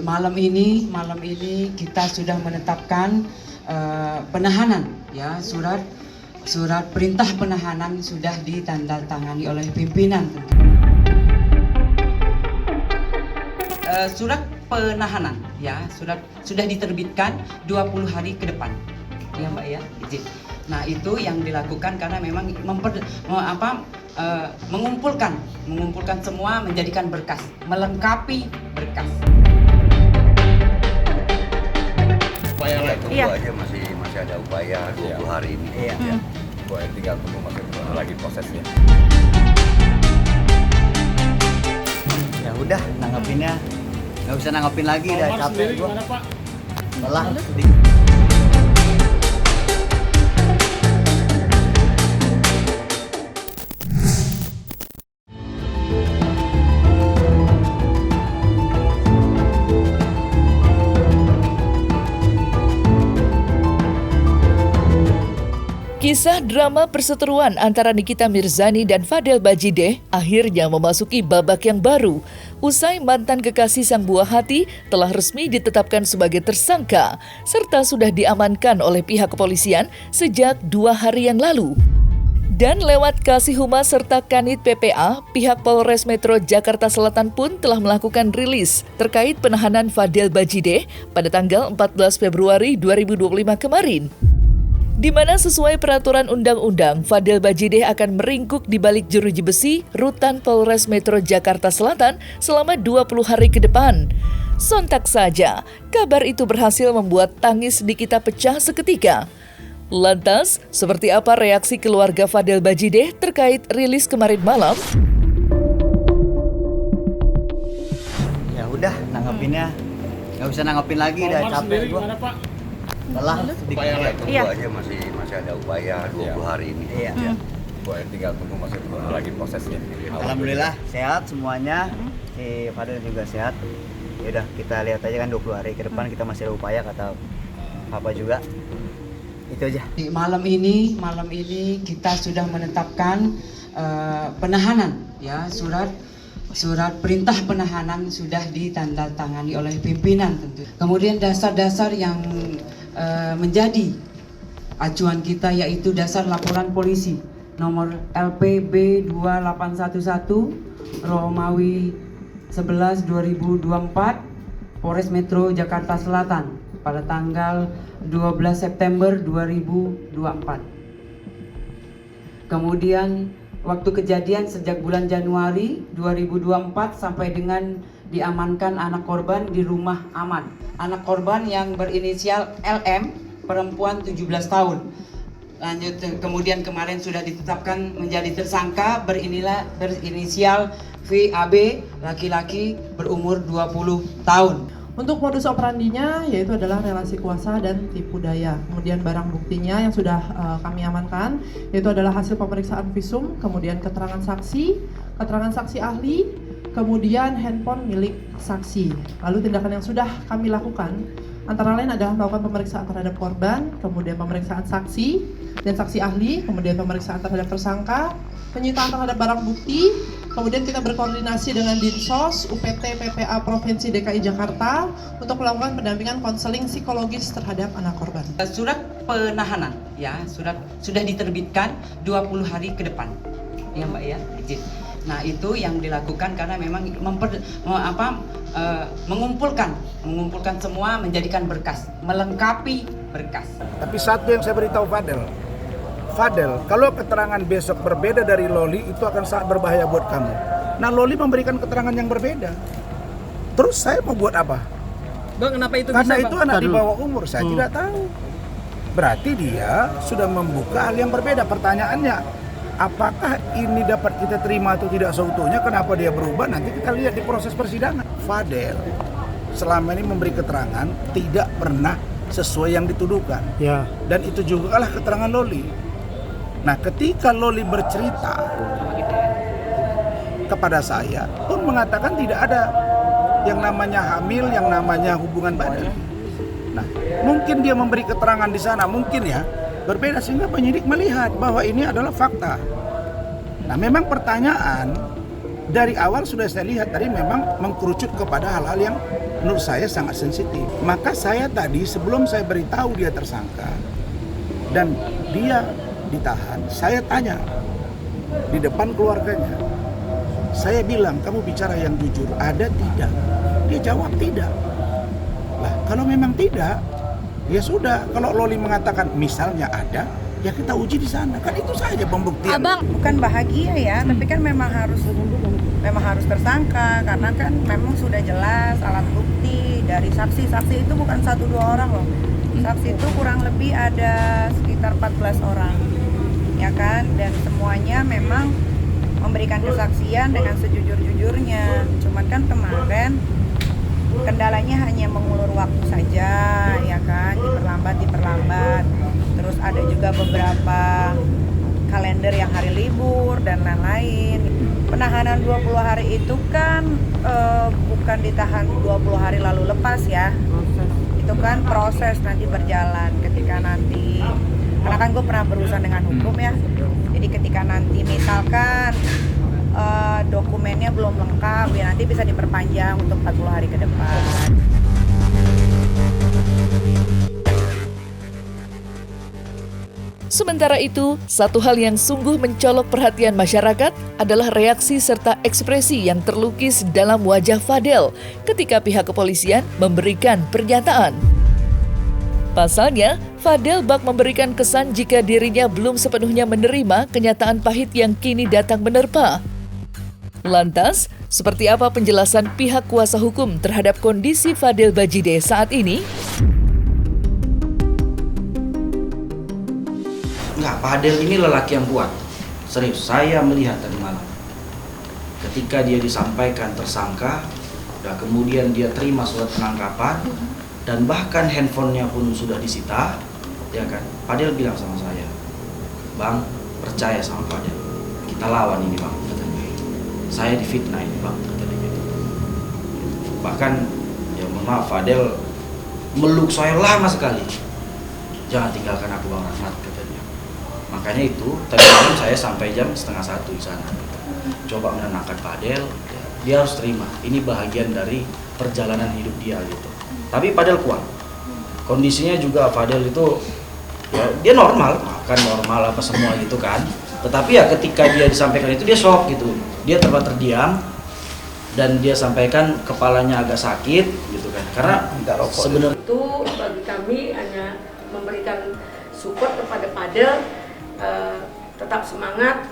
Malam ini kita sudah menetapkan penahanan, ya, surat perintah penahanan sudah ditandatangani oleh pimpinan. Surat penahanan, ya, sudah diterbitkan 20 hari ke depan, ya Mbak, ya, izin. Nah, itu yang dilakukan karena memang mengumpulkan semua, menjadikan berkas, melengkapi berkas. Upaya lah, tunggu aja masih ada upaya 20 hari ini. Iya. Tinggal tunggu masih lagi prosesnya. Ya udah, nanggepinnya nggak bisa nanggepin lagi, udah capek gua. Lelah. Kisah drama perseteruan antara Nikita Mirzani dan Fadel Bajideh akhirnya memasuki babak yang baru. Usai mantan kekasih sang buah hati telah resmi ditetapkan sebagai tersangka, serta sudah diamankan oleh pihak kepolisian sejak 2 hari yang lalu. Dan lewat Kasih Humas serta Kanit PPA, pihak Polres Metro Jakarta Selatan pun telah melakukan rilis terkait penahanan Fadel Bajideh pada tanggal 14 Februari 2025 kemarin. Di mana sesuai peraturan undang-undang, Fadel Bajideh akan meringkuk di balik jeruji besi Rutan Polres Metro Jakarta Selatan selama 20 hari ke depan. Sontak saja, kabar itu berhasil membuat tangis Nikita pecah seketika. Lantas, seperti apa reaksi keluarga Fadel Bajideh terkait rilis kemarin malam? Ya udah, nanggepinnya nggak bisa nanggepin lagi, udah capek gua. Lelah. Upaya lah, Tunggu aja masih ada upaya 20 hari ini. Iya. Tinggal tunggu masih lagi prosesnya. Alhamdulillah sehat semuanya. Si Fadel juga sehat. Ya udah, kita lihat aja kan 20 hari ke depan kita masih ada upaya, kata Papa juga. Itu aja. Malam ini kita sudah menetapkan penahanan, ya, surat perintah penahanan sudah ditandatangani oleh pimpinan tentu. Kemudian dasar-dasar yang menjadi acuan kita yaitu dasar laporan polisi nomor LPB 2811 Romawi 11 2024 Polres Metro Jakarta Selatan pada tanggal 12 September 2024. Kemudian waktu kejadian sejak bulan Januari 2024 sampai dengan diamankan anak korban di rumah aman. Anak korban yang berinisial LM, perempuan 17 tahun. Lanjut, kemudian kemarin sudah ditetapkan menjadi tersangka berinisial VAB, laki-laki berumur 20 tahun. Untuk modus operandinya yaitu adalah relasi kuasa dan tipu daya. Kemudian barang buktinya yang sudah kami amankan yaitu adalah hasil pemeriksaan visum, kemudian keterangan saksi ahli, kemudian handphone milik saksi. Lalu tindakan yang sudah kami lakukan antara lain adalah melakukan pemeriksaan terhadap korban, kemudian pemeriksaan saksi dan saksi ahli, kemudian pemeriksaan terhadap tersangka, penyitaan terhadap barang bukti. Kemudian kita berkoordinasi dengan Dinsos, UPT, PPA Provinsi DKI Jakarta untuk melakukan pendampingan konseling psikologis terhadap anak korban. Surat penahanan, ya, sudah diterbitkan 20 hari ke depan, ya Mbak, ya, izin. Nah, itu yang dilakukan karena memang mengumpulkan semua, menjadikan berkas, melengkapi berkas. Tapi satu yang saya beritahu Fadel, kalau keterangan besok berbeda dari Loli, itu akan sangat berbahaya buat kamu. Nah, Loli memberikan keterangan yang berbeda. Terus saya mau buat apa? Bang, kenapa itu Karena bisa, itu Bang? anak di bawah umur, saya tidak tahu. Berarti dia sudah membuka hal yang berbeda. Pertanyaannya, apakah ini dapat kita terima atau tidak seutuhnya? Kenapa dia berubah? Nanti kita lihat di proses persidangan. Fadel selama ini memberi keterangan tidak pernah sesuai yang dituduhkan. Ya. Dan itu juga lah keterangan Loli. Nah, ketika Loli bercerita kepada saya pun mengatakan tidak ada yang namanya hamil, yang namanya hubungan badan. Nah, mungkin dia memberi keterangan di sana, mungkin ya berbeda sehingga penyidik melihat bahwa ini adalah fakta. Nah, memang pertanyaan dari awal sudah saya lihat tadi memang mengkerucut kepada hal-hal yang menurut saya sangat sensitif. Maka saya tadi sebelum saya beritahu dia tersangka dan dia ditahan, saya tanya di depan keluarganya. Saya bilang, kamu bicara yang jujur, ada tidak? Dia jawab tidak. Lah, kalau memang tidak, ya sudah. Kalau Loli mengatakan misalnya ada, ya kita uji di sana. Kan itu saja pembuktian. Abang bukan bahagia ya, tapi kan memang harus tersangka karena kan memang sudah jelas alat bukti dari saksi itu bukan 1-2 orang loh. Saksi itu kurang lebih ada sekitar 14 orang. Ya kan? Dan semuanya memang memberikan kesaksian dengan sejujur-jujurnya. Cuman kan kemarin kendalanya hanya mengulur waktu saja, ya kan, diperlambat. Terus ada juga beberapa kalender yang hari libur dan lain-lain. Penahanan 20 hari itu kan bukan ditahan 20 hari lalu lepas ya. Itu kan proses nanti berjalan ketika nanti, karena kan gue pernah berurusan dengan hukum ya. Jadi ketika nanti misalkan dokumennya belum lengkap, ya nanti bisa diperpanjang untuk 40 hari ke depan. Sementara itu, satu hal yang sungguh mencolok perhatian masyarakat adalah reaksi serta ekspresi yang terlukis dalam wajah Fadel ketika pihak kepolisian memberikan pernyataan. Pasalnya, Fadel bak memberikan kesan jika dirinya belum sepenuhnya menerima kenyataan pahit yang kini datang menerpa. Lantas, seperti apa penjelasan pihak kuasa hukum terhadap kondisi Fadel Bajide saat ini? Enggak, Fadel ini lelaki yang kuat. Serius, saya melihat tadi malam. Ketika dia disampaikan tersangka, dan kemudian dia terima surat penangkapan, dan bahkan handphonenya pun sudah disita, ya kan? Fadel bilang sama saya, "Bang, percaya sama Fadel. Kita lawan ini, Bang," katanya. "Saya difitnah ini, Bang," katanya gitu. Bahkan, ya mohon maaf, Fadel meluk saya lama sekali. "Jangan tinggalkan aku, Bang Rahmat," katanya. Makanya itu, tadi malam saya sampai jam 12:30 di sana. Coba menenangkan Fadel, ya, dia harus terima. Ini bahagian dari perjalanan hidup dia gitu. Tapi Fadel kuat. Kondisinya juga Fadel itu, ya dia normal, makan normal apa semua gitu kan. Tetapi ya ketika dia disampaikan itu dia shock gitu. Dia terdiam dan dia sampaikan kepalanya agak sakit gitu kan. Karena sebenarnya itu bagi kami hanya memberikan support kepada Fadel, tetap semangat,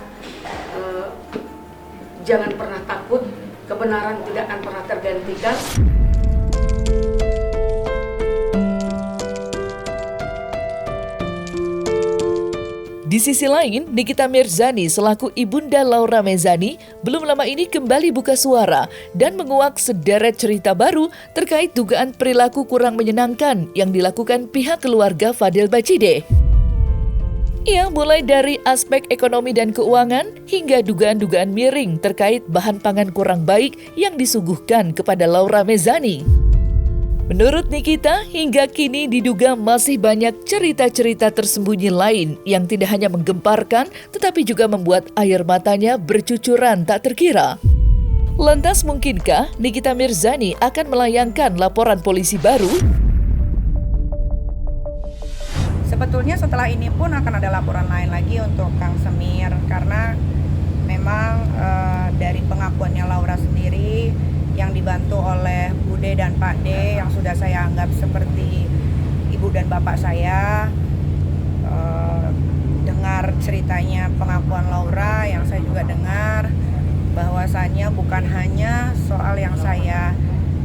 jangan pernah takut, kebenaran tidak akan pernah tergantikan. Di sisi lain, Nikita Mirzani selaku ibunda Laura Mezani belum lama ini kembali buka suara dan menguak sederet cerita baru terkait dugaan perilaku kurang menyenangkan yang dilakukan pihak keluarga Fadel Bajide. Ia mulai dari aspek ekonomi dan keuangan hingga dugaan-dugaan miring terkait bahan pangan kurang baik yang disuguhkan kepada Laura Mezani. Menurut Nikita, hingga kini diduga masih banyak cerita-cerita tersembunyi lain yang tidak hanya menggemparkan, tetapi juga membuat air matanya bercucuran tak terkira. Lantas mungkinkah Nikita Mirzani akan melayangkan laporan polisi baru? Sebetulnya setelah ini pun akan ada laporan lain lagi untuk Kang Semir, karena memang dari pengakuannya Laura sendiri yang dibantu oleh Bude dan Pak D yang sudah saya anggap seperti ibu dan bapak saya, dengar ceritanya pengakuan Laura yang saya juga dengar bahwasannya bukan hanya soal yang saya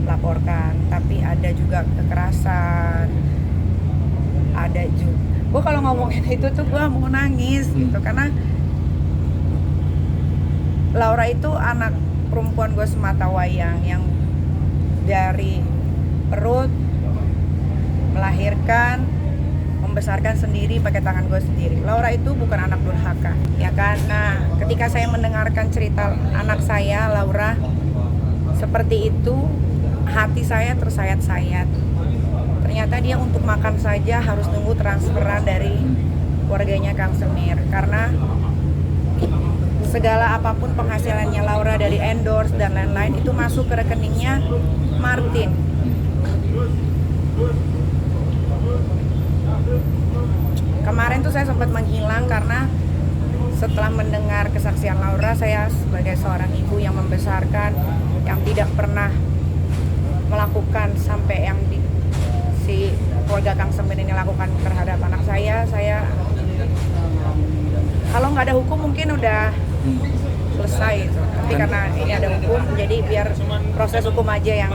laporkan, tapi ada juga kekerasan, ada juga. Gue kalau ngomongin itu tuh gue mau nangis gitu, karena Laura itu anak perempuan gue semata wayang yang dari perut melahirkan, membesarkan sendiri pakai tangan gue sendiri. Laura itu bukan anak durhaka, ya kan? Nah, ketika saya mendengarkan cerita anak saya, Laura, seperti itu, hati saya tersayat-sayat. Ternyata dia untuk makan saja harus nunggu transferan dari keluarganya Kang Semir, karena segala apapun penghasilannya Laura dari endorse dan lain-lain itu masuk ke rekeningnya Martin. Kemarin tuh saya sempat menghilang karena setelah mendengar kesaksian Laura, saya sebagai seorang ibu yang membesarkan, yang tidak pernah melakukan sampai yang si keluarga Kang Semin ini lakukan terhadap anak saya kalau nggak ada hukum mungkin udah selesai gitu. Tapi karena ini ada hukum, jadi biar proses hukum aja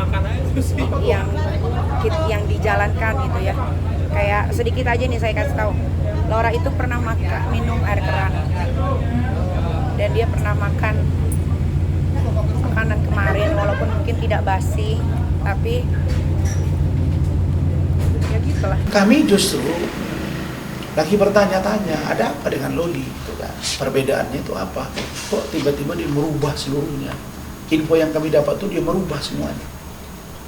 yang dijalankan gitu ya. Kayak sedikit aja nih saya kasih tahu. Laura itu pernah minum air keran. Dan dia pernah makan makanan kemarin walaupun mungkin tidak basi, tapi ya gitulah. Kami justru lagi bertanya-tanya, ada apa dengan Loli? Gitu kan. Perbedaannya itu apa? Kok tiba-tiba dia merubah seluruhnya? Info yang kami dapat tuh dia merubah semuanya.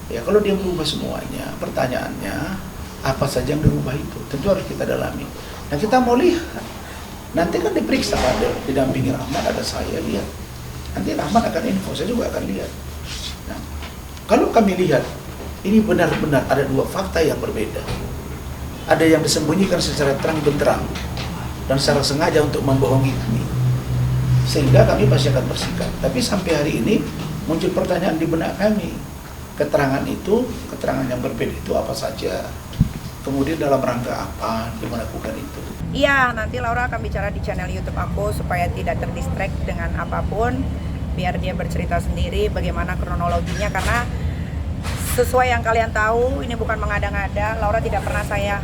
Ya kalau dia merubah semuanya, pertanyaannya apa saja yang dirubah itu? Tentu harus kita dalami. Nah kita mau lihat, nanti kan diperiksa Fadel, didampingi Rahmat, ada saya lihat. Nanti Rahmat akan info, saya juga akan lihat. Nah, kalau kami lihat, ini benar-benar ada dua fakta yang berbeda. Ada yang disembunyikan secara terang benderang dan secara sengaja untuk membohongi kami. Sehingga kami pasti akan bersikap. Tapi sampai hari ini muncul pertanyaan di benak kami. Keterangan yang berbeda itu apa saja? Kemudian dalam rangka apa dia melakukan itu? Iya, nanti Laura akan bicara di channel YouTube aku supaya tidak terdistract dengan apapun, biar dia bercerita sendiri bagaimana kronologinya, karena sesuai yang kalian tahu, ini bukan mengada-ngada. Laura tidak pernah saya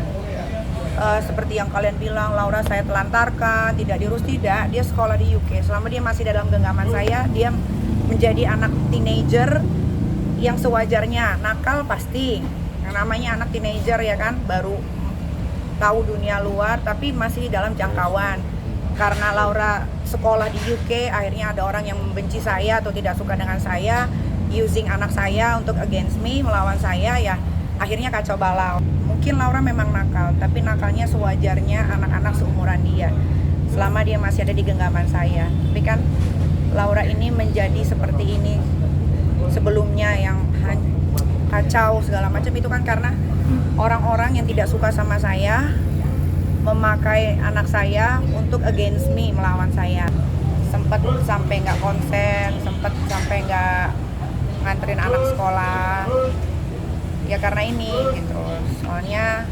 seperti yang kalian bilang, Laura saya telantarkan, tidak diurus, tidak. Dia sekolah di UK. Selama dia masih dalam genggaman saya, dia menjadi anak teenager yang sewajarnya. Nakal pasti. Yang namanya anak teenager ya kan, baru tahu dunia luar tapi masih dalam jangkauan. Karena Laura sekolah di UK, akhirnya ada orang yang membenci saya atau tidak suka dengan saya, using anak saya untuk against me, melawan saya, ya akhirnya kacau balau. Mungkin Laura memang nakal, tapi nakalnya sewajarnya anak-anak seumuran dia, selama dia masih ada di genggaman saya. Tapi kan Laura ini menjadi seperti ini sebelumnya, yang kacau segala macam, itu kan karena orang-orang yang tidak suka sama saya memakai anak saya untuk against me, melawan saya. Sempat sampai nggak konsen, sempat sampai nggak nganterin anak sekolah, ya karena ini gitu. Soalnya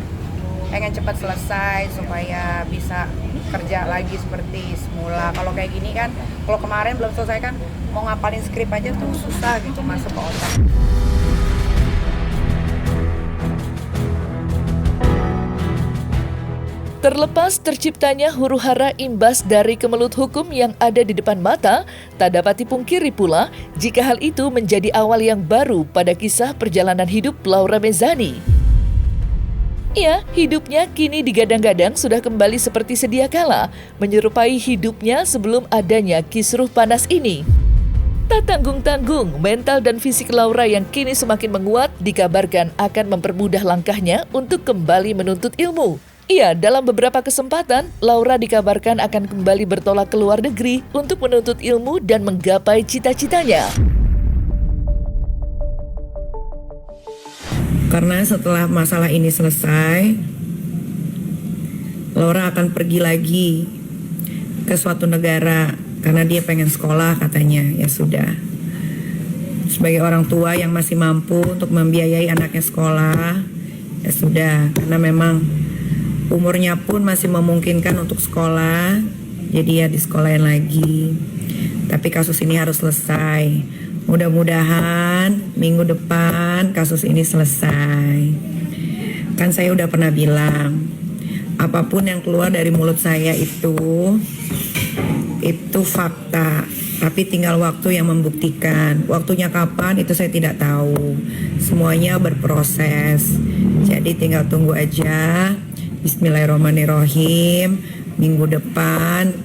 pengen cepat selesai supaya bisa kerja lagi seperti semula. Kalau kayak gini kan, kalau kemarin belum selesai kan, mau ngapalin skrip aja tuh susah gitu masuk ke otak. Terlepas terciptanya huru-hara imbas dari kemelut hukum yang ada di depan mata, tak dapat dipungkiri pula jika hal itu menjadi awal yang baru pada kisah perjalanan hidup Laura Mezzani. Ya, hidupnya kini digadang-gadang sudah kembali seperti sedia kala, menyerupai hidupnya sebelum adanya kisruh panas ini. Tak tanggung-tanggung, mental dan fisik Laura yang kini semakin menguat dikabarkan akan mempermudah langkahnya untuk kembali menuntut ilmu. Iya, dalam beberapa kesempatan, Laura dikabarkan akan kembali bertolak ke luar negeri untuk menuntut ilmu dan menggapai cita-citanya. Karena setelah masalah ini selesai, Laura akan pergi lagi ke suatu negara karena dia pengen sekolah katanya. Ya sudah, sebagai orang tua yang masih mampu untuk membiayai anaknya sekolah, ya sudah, karena memang umurnya pun masih memungkinkan untuk sekolah, jadi ya disekolahin lagi. Tapi kasus ini harus selesai. Mudah-mudahan minggu depan kasus ini selesai. Kan saya udah pernah bilang, apapun yang keluar dari mulut saya itu fakta. Tapi tinggal waktu yang membuktikan. Waktunya kapan itu saya tidak tahu. Semuanya berproses. Jadi tinggal tunggu aja. Bismillahirrahmanirrahim, minggu depan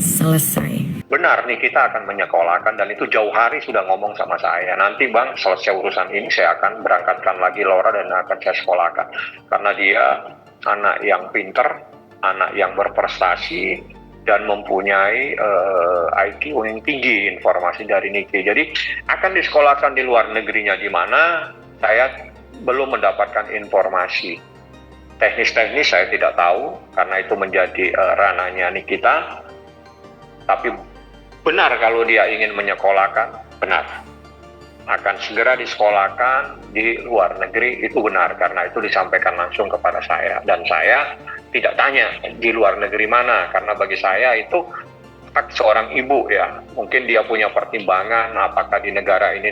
selesai. Benar nih, kita akan menyekolahkan, dan itu jauh hari sudah ngomong sama saya. Nanti Bang, selesai urusan ini saya akan berangkatkan lagi Laura dan akan saya sekolahkan. Karena dia anak yang pinter, anak yang berprestasi, dan mempunyai IQ yang tinggi informasi dari Niki. Jadi akan disekolahkan di luar negerinya di mana, saya belum mendapatkan informasi. Teknis-teknis saya tidak tahu karena itu menjadi ranahnya Nikita. Tapi benar kalau dia ingin menyekolahkan, benar. Akan segera disekolahkan di luar negeri, itu benar karena itu disampaikan langsung kepada saya, dan saya tidak tanya di luar negeri mana karena bagi saya itu hak seorang ibu ya. Mungkin dia punya pertimbangan apakah di negara ini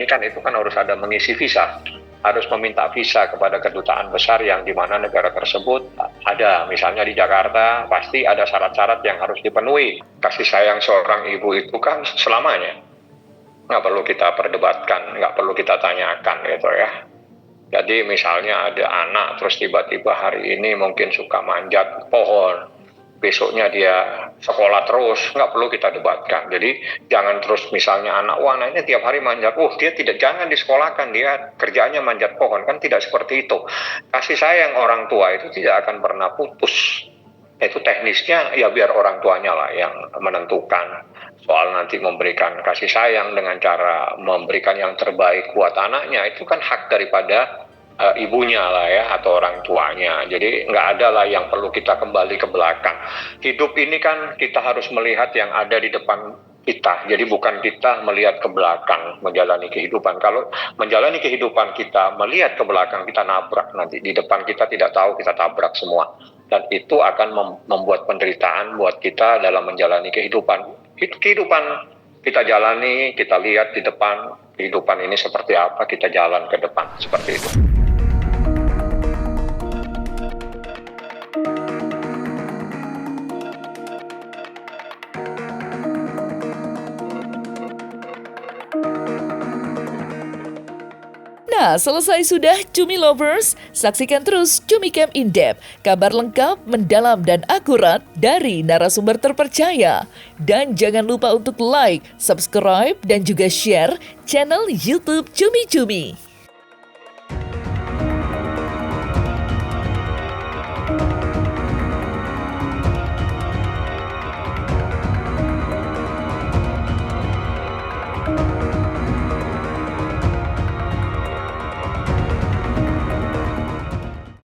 kan itu kan harus ada mengisi visa, harus meminta visa kepada kedutaan besar yang di mana negara tersebut ada. Misalnya di Jakarta pasti ada syarat-syarat yang harus dipenuhi. Kasih sayang seorang ibu itu kan selamanya, nggak perlu kita perdebatkan, nggak perlu kita tanyakan gitu ya. Jadi misalnya ada anak terus tiba-tiba hari ini mungkin suka manjat pohon, besoknya dia sekolah terus, nggak perlu kita debatkan. Jadi jangan terus misalnya anaknya tiap hari manjat, jangan disekolahkan, dia kerjanya manjat pohon, kan tidak seperti itu. Kasih sayang orang tua itu tidak akan pernah putus. Itu teknisnya ya biar orang tuanya lah yang menentukan. Soal nanti memberikan kasih sayang dengan cara memberikan yang terbaik buat anaknya, itu kan hak daripada ibunya lah ya, atau orang tuanya. Jadi nggak ada lah yang perlu kita kembali ke belakang. Hidup ini kan kita harus melihat yang ada di depan kita. Jadi bukan kita melihat ke belakang menjalani kehidupan. Kalau menjalani kehidupan kita melihat ke belakang, kita nabrak nanti. Di depan kita tidak tahu, kita tabrak semua. Dan itu akan membuat penderitaan buat kita dalam menjalani kehidupan. Kehidupan kita jalani, kita lihat di depan, kehidupan ini seperti apa, kita jalan ke depan, seperti itu. Nah, selesai sudah Cumi Lovers. Saksikan terus Cumi Camp In Depth, kabar lengkap, mendalam, dan akurat dari narasumber terpercaya. Dan jangan lupa untuk like, subscribe, dan juga share channel YouTube Cumi Cumi.